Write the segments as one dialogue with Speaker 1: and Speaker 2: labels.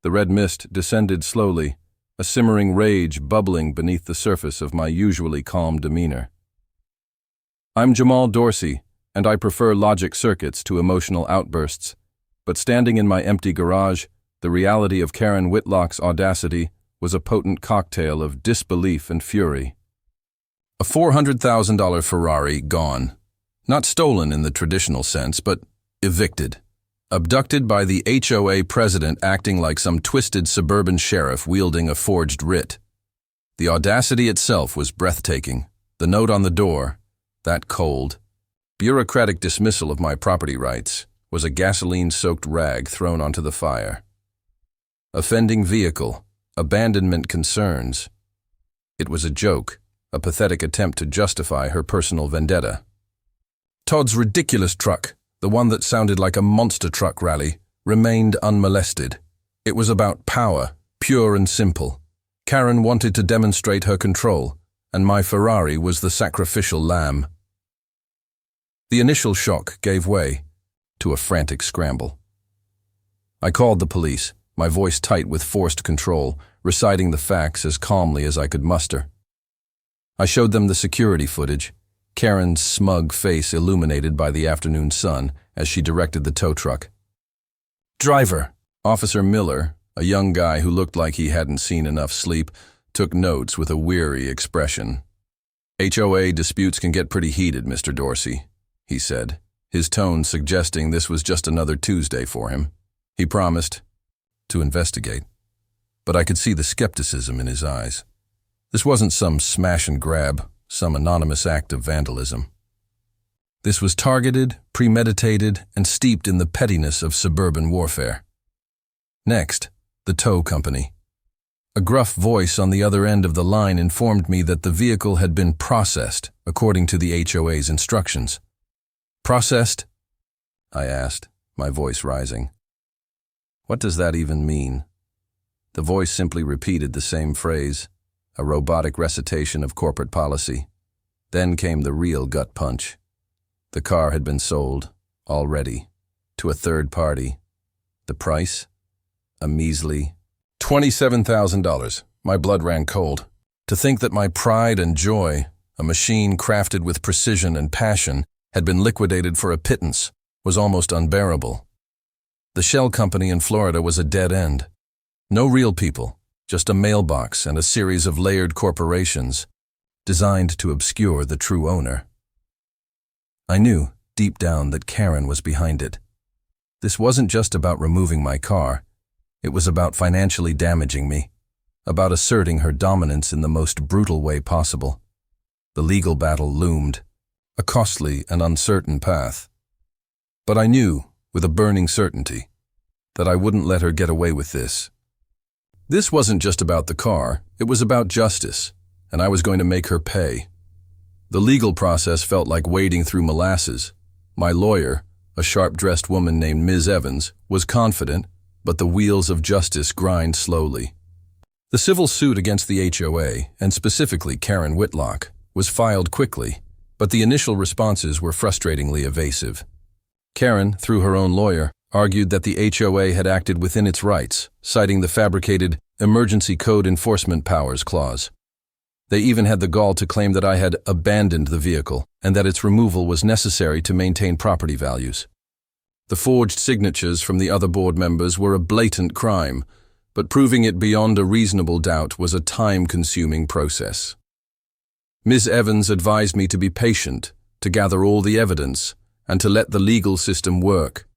Speaker 1: The red mist descended slowly, a simmering rage bubbling beneath the surface of my usually calm demeanor. I'm Jamal Dorsey, and I prefer logic circuits to emotional outbursts, but standing in my empty garage, the reality of Karen Whitlock's audacity was a potent cocktail of disbelief and fury. A $400,000 Ferrari gone. Not stolen in the traditional sense, but evicted. Abducted by the HOA president acting like some twisted suburban sheriff wielding a forged writ. The audacity itself was breathtaking. The note on the door, that cold, bureaucratic dismissal of my property rights, was a gasoline-soaked rag thrown onto the fire. Offending vehicle, abandonment concerns. It was a joke, a pathetic attempt to justify her personal vendetta. Todd's ridiculous truck, the one that sounded like a monster truck rally, remained unmolested. It was about power, pure and simple. Karen wanted to demonstrate her control, and my Ferrari was the sacrificial lamb. The initial shock gave way to a frantic scramble. I called the police, my voice tight with forced control, reciting the facts as calmly as I could muster. I showed them the security footage, Karen's smug face illuminated by the afternoon sun as she directed the tow truck. Driver, Officer Miller, a young guy who looked like he hadn't seen enough sleep, took notes with a weary expression. HOA disputes can get pretty heated, Mr. Dorsey, he said, his tone suggesting this was just another Tuesday for him. He promised to investigate, but I could see the skepticism in his eyes. This wasn't some smash and grab, some anonymous act of vandalism. This was targeted, premeditated, and steeped in the pettiness of suburban warfare. Next, the tow company. A gruff voice on the other end of the line informed me that the vehicle had been processed, according to the HOA's instructions. Processed? I asked, my voice rising. What does that even mean? The voice simply repeated the same phrase, a robotic recitation of corporate policy. Then came the real gut punch. The car had been sold, already, to a third party. The price? A measly $27,000. My blood ran cold. To think that my pride and joy, a machine crafted with precision and passion, had been liquidated for a pittance was almost unbearable. The shell company in Florida was a dead end. No real people. Just a mailbox and a series of layered corporations designed to obscure the true owner. I knew, deep down, that Karen was behind it. This wasn't just about removing my car. It was about financially damaging me, about asserting her dominance in the most brutal way possible. The legal battle loomed, a costly and uncertain path. But I knew, with a burning certainty, that I wouldn't let her get away with this. This wasn't just about the car, it was about justice, and I was going to make her pay. The legal process felt like wading through molasses. My lawyer, a sharp-dressed woman named Ms. Evans, was confident, but the wheels of justice grind slowly. The civil suit against the HOA, and specifically Karen Whitlock, was filed quickly, but the initial responses were frustratingly evasive. Karen, through her own lawyer, argued that the HOA had acted within its rights, citing the fabricated Emergency Code Enforcement Powers Clause. They even had the gall to claim that I had abandoned the vehicle and that its removal was necessary to maintain property values. The forged signatures from the other board members were a blatant crime, but proving it beyond a reasonable doubt was a time-consuming process. Ms. Evans advised me to be patient, to gather all the evidence, and to let the legal system work.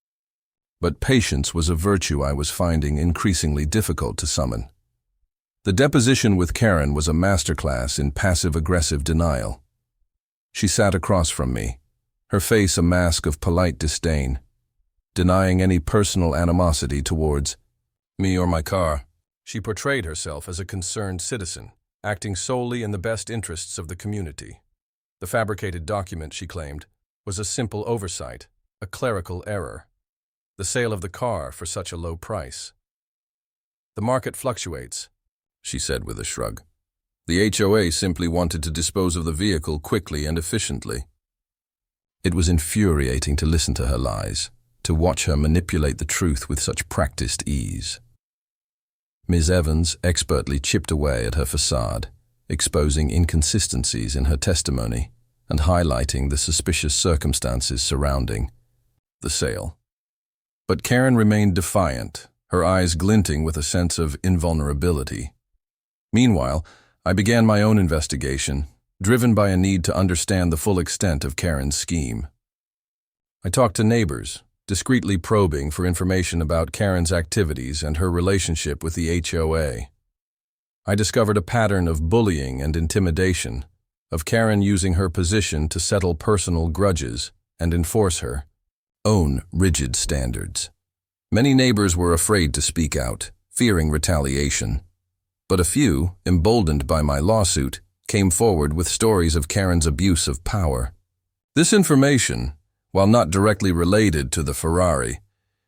Speaker 1: But patience was a virtue I was finding increasingly difficult to summon. The deposition with Karen was a masterclass in passive-aggressive denial. She sat across from me, her face a mask of polite disdain, denying any personal animosity towards me or my car. She portrayed herself as a concerned citizen, acting solely in the best interests of the community. The fabricated document, she claimed, was a simple oversight, a clerical error. The sale of the car for such a low price. The market fluctuates, she said with a shrug. The HOA simply wanted to dispose of the vehicle quickly and efficiently. It was infuriating to listen to her lies, to watch her manipulate the truth with such practiced ease. Ms. Evans expertly chipped away at her facade, exposing inconsistencies in her testimony and highlighting the suspicious circumstances surrounding the sale. But Karen remained defiant, her eyes glinting with a sense of invulnerability. Meanwhile, I began my own investigation, driven by a need to understand the full extent of Karen's scheme. I talked to neighbors, discreetly probing for information about Karen's activities and her relationship with the HOA. I discovered a pattern of bullying and intimidation, of Karen using her position to settle personal grudges and enforce her own rigid standards. Many neighbors were afraid to speak out, fearing retaliation. But a few, emboldened by my lawsuit, came forward with stories of Karen's abuse of power. This information, while not directly related to the Ferrari,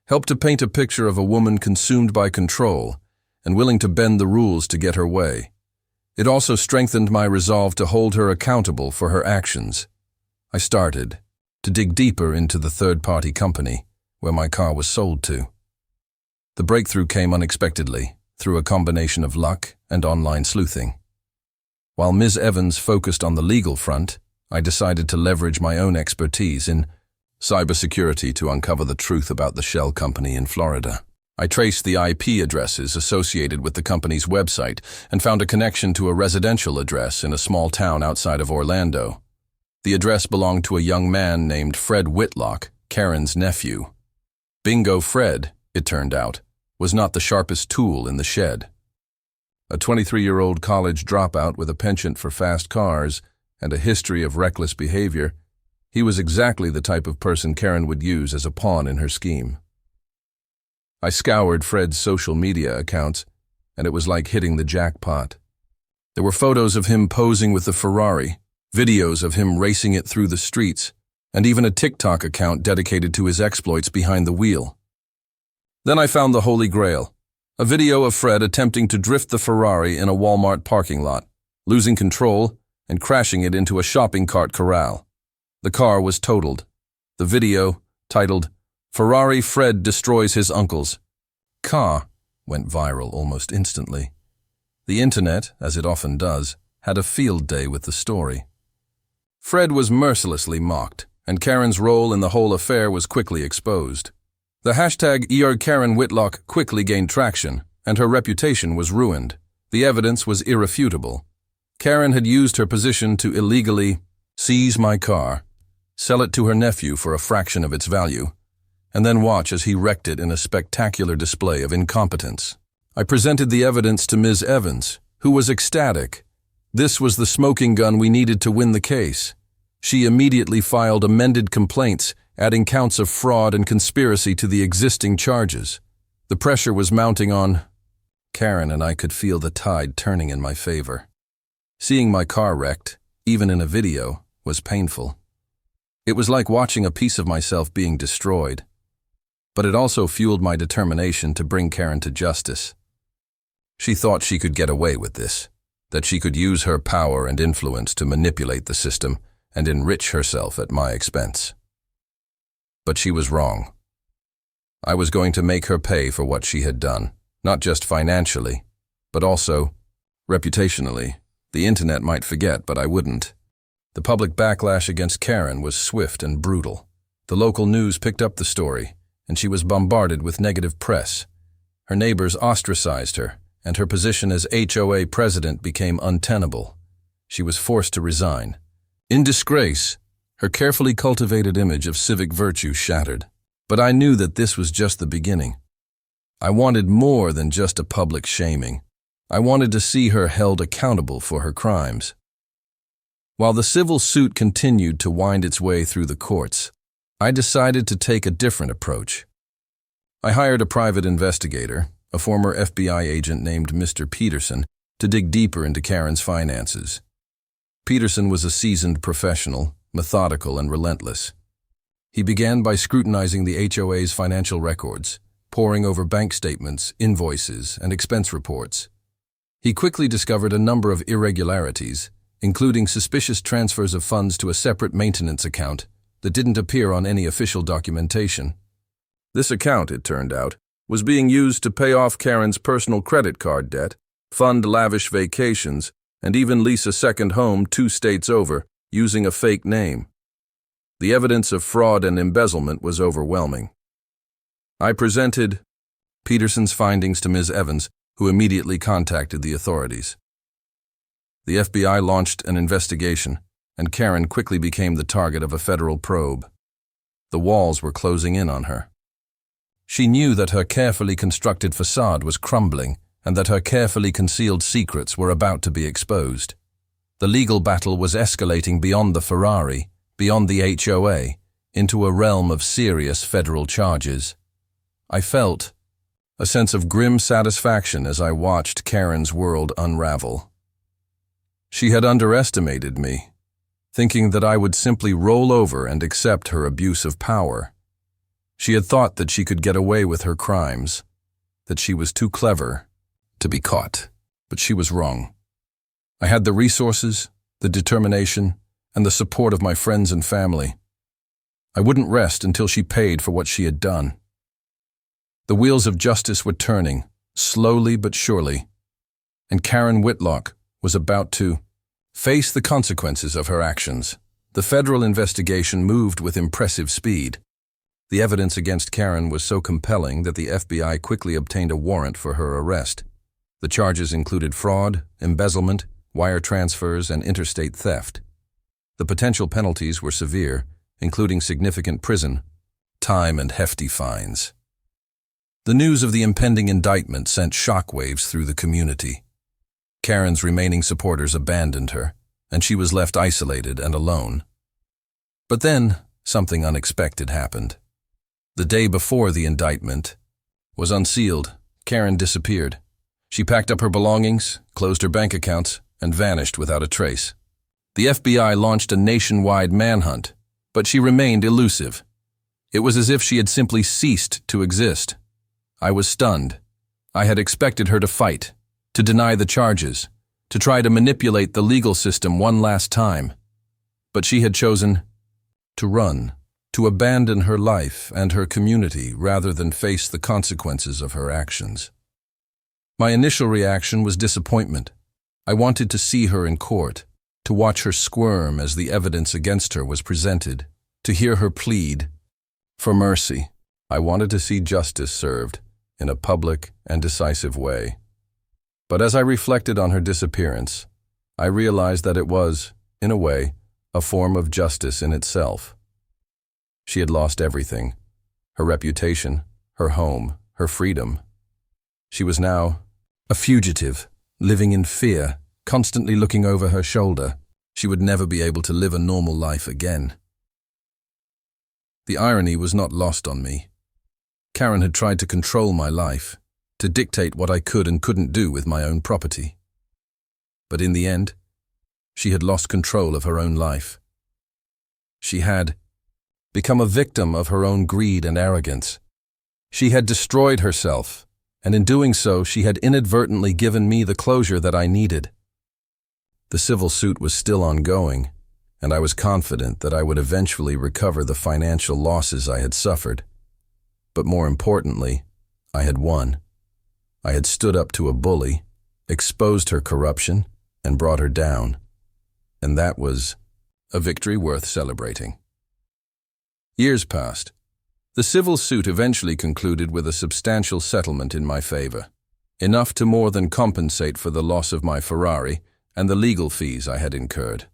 Speaker 1: helped to paint a picture of a woman consumed by control and willing to bend the rules to get her way. It also strengthened my resolve to hold her accountable for her actions. I started to dig deeper into the third-party company where my car was sold to. The breakthrough came unexpectedly, through a combination of luck and online sleuthing. While Ms. Evans focused on the legal front, I decided to leverage my own expertise in cybersecurity to uncover the truth about the shell company in Florida. I traced the IP addresses associated with the company's website and found a connection to a residential address in a small town outside of Orlando. The address belonged to a young man named Fred Whitlock, Karen's nephew. Bingo Fred, it turned out, was not the sharpest tool in the shed. A 23-year-old college dropout with a penchant for fast cars and a history of reckless behavior, he was exactly the type of person Karen would use as a pawn in her scheme. I scoured Fred's social media accounts, and it was like hitting the jackpot. There were photos of him posing with the Ferrari, videos of him racing it through the streets, and even a TikTok account dedicated to his exploits behind the wheel. Then I found the Holy Grail, a video of Fred attempting to drift the Ferrari in a Walmart parking lot, losing control and crashing it into a shopping cart corral. The car was totaled. The video, titled, "Ferrari Fred Destroys His Uncle's Car," went viral almost instantly. The internet, as it often does, had a field day with the story. Fred was mercilessly mocked, and Karen's role in the whole affair was quickly exposed. The hashtag #Karen Whitlock quickly gained traction, and her reputation was ruined. The evidence was irrefutable. Karen had used her position to illegally seize my car, sell it to her nephew for a fraction of its value, and then watch as he wrecked it in a spectacular display of incompetence. I presented the evidence to Ms. Evans, who was ecstatic. This was the smoking gun we needed to win the case. She immediately filed amended complaints, adding counts of fraud and conspiracy to the existing charges. The pressure was mounting on Karen, and I could feel the tide turning in my favor. Seeing my car wrecked, even in a video, was painful. It was like watching a piece of myself being destroyed. But it also fueled my determination to bring Karen to justice. She thought she could get away with this, that she could use her power and influence to manipulate the system and enrich herself at my expense. But she was wrong. I was going to make her pay for what she had done, not just financially, but also reputationally. The internet might forget, but I wouldn't. The public backlash against Karen was swift and brutal. The local news picked up the story, and she was bombarded with negative press. Her neighbors ostracized her, and her position as HOA president became untenable. She was forced to resign. In disgrace, her carefully cultivated image of civic virtue shattered. But I knew that this was just the beginning. I wanted more than just a public shaming. I wanted to see her held accountable for her crimes. While the civil suit continued to wind its way through the courts, I decided to take a different approach. I hired a private investigator, a former FBI agent named Mr. Peterson, to dig deeper into Karen's finances. Peterson was a seasoned professional, methodical and relentless. He began by scrutinizing the HOA's financial records, poring over bank statements, invoices, and expense reports. He quickly discovered a number of irregularities, including suspicious transfers of funds to a separate maintenance account that didn't appear on any official documentation. This account, it turned out, was being used to pay off Karen's personal credit card debt, fund lavish vacations, and even lease a second home 2 states over using a fake name. The evidence of fraud and embezzlement was overwhelming. I presented Peterson's findings to Ms. Evans, who immediately contacted the authorities. The FBI launched an investigation, and Karen quickly became the target of a federal probe. The walls were closing in on her. She knew that her carefully constructed facade was crumbling and that her carefully concealed secrets were about to be exposed. The legal battle was escalating beyond the Ferrari, beyond the HOA, into a realm of serious federal charges. I felt a sense of grim satisfaction as I watched Karen's world unravel. She had underestimated me, thinking that I would simply roll over and accept her abuse of power. She had thought that she could get away with her crimes, that she was too clever to be caught, but she was wrong. I had the resources, the determination, and the support of my friends and family. I wouldn't rest until she paid for what she had done. The wheels of justice were turning, slowly but surely, and Karen Whitlock was about to face the consequences of her actions. The federal investigation moved with impressive speed. The evidence against Karen was so compelling that the FBI quickly obtained a warrant for her arrest. The charges included fraud, embezzlement, wire transfers, and interstate theft. The potential penalties were severe, including significant prison, time, and hefty fines. The news of the impending indictment sent shockwaves through the community. Karen's remaining supporters abandoned her, and she was left isolated and alone. But then, something unexpected happened. The day before the indictment was unsealed, Karen disappeared. She packed up her belongings, closed her bank accounts, and vanished without a trace. The FBI launched a nationwide manhunt, but she remained elusive. It was as if she had simply ceased to exist. I was stunned. I had expected her to fight, to deny the charges, to try to manipulate the legal system one last time. But she had chosen to run, to abandon her life and her community rather than face the consequences of her actions. My initial reaction was disappointment. I wanted to see her in court, to watch her squirm as the evidence against her was presented, to hear her plead for mercy. I wanted to see justice served in a public and decisive way. But as I reflected on her disappearance, I realized that it was, in a way, a form of justice in itself. She had lost everything: her reputation, her home, her freedom. She was now a fugitive, living in fear, constantly looking over her shoulder. She would never be able to live a normal life again. The irony was not lost on me. Karen had tried to control my life, to dictate what I could and couldn't do with my own property. But in the end, she had lost control of her own life. She had become a victim of her own greed and arrogance. She had destroyed herself, and in doing so, she had inadvertently given me the closure that I needed. The civil suit was still ongoing, and I was confident that I would eventually recover the financial losses I had suffered. But more importantly, I had won. I had stood up to a bully, exposed her corruption, and brought her down. And that was a victory worth celebrating. Years passed. The civil suit eventually concluded with a substantial settlement in my favor, enough to more than compensate for the loss of my Ferrari and the legal fees I had incurred.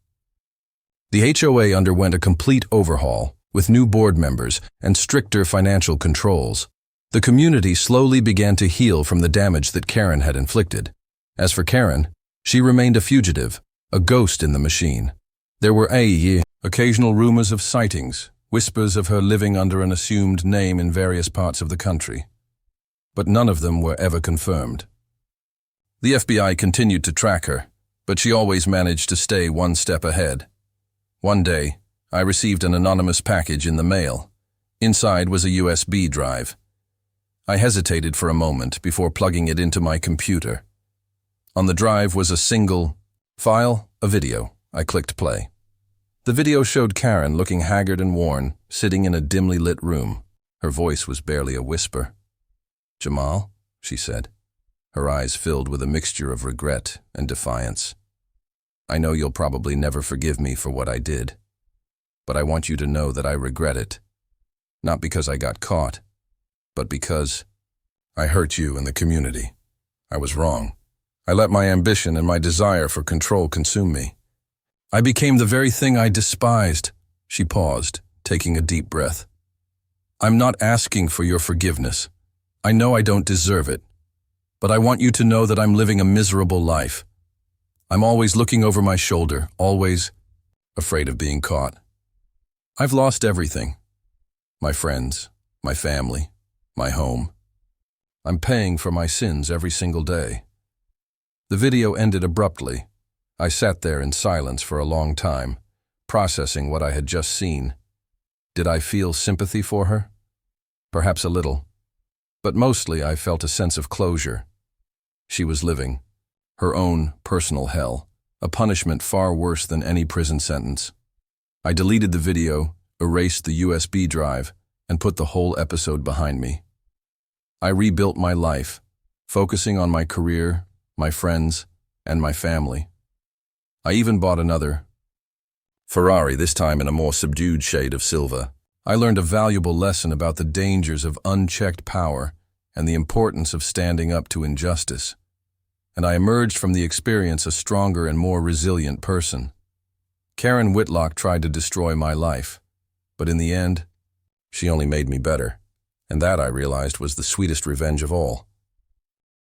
Speaker 1: The HOA underwent a complete overhaul, with new board members and stricter financial controls. The community slowly began to heal from the damage that Karen had inflicted. As for Karen, she remained a fugitive, a ghost in the machine. There were occasional rumors of sightings, whispers of her living under an assumed name in various parts of the country. But none of them were ever confirmed. The FBI continued to track her, but she always managed to stay one step ahead. One day, I received an anonymous package in the mail. Inside was a USB drive. I hesitated for a moment before plugging it into my computer. On the drive was a single file, a video. I clicked play. The video showed Karen looking haggard and worn, sitting in a dimly lit room. Her voice was barely a whisper. "Jamal," she said, her eyes filled with a mixture of regret and defiance. "I know you'll probably never forgive me for what I did, but I want you to know that I regret it. Not because I got caught, but because I hurt you and the community. I was wrong. I let my ambition and my desire for control consume me. I became the very thing I despised." She paused, taking a deep breath. "I'm not asking for your forgiveness. I know I don't deserve it. But I want you to know that I'm living a miserable life. I'm always looking over my shoulder, always afraid of being caught. I've lost everything. My friends, my family, my home. I'm paying for my sins every single day." The video ended abruptly. I sat there in silence for a long time, processing what I had just seen. Did I feel sympathy for her? Perhaps a little. But mostly I felt a sense of closure. She was living her own personal hell, a punishment far worse than any prison sentence. I deleted the video, erased the USB drive, and put the whole episode behind me. I rebuilt my life, focusing on my career, my friends, and my family. I even bought another Ferrari, this time in a more subdued shade of silver. I learned a valuable lesson about the dangers of unchecked power and the importance of standing up to injustice. And I emerged from the experience a stronger and more resilient person. Karen Whitlock tried to destroy my life, but in the end, she only made me better. And that, I realized, was the sweetest revenge of all.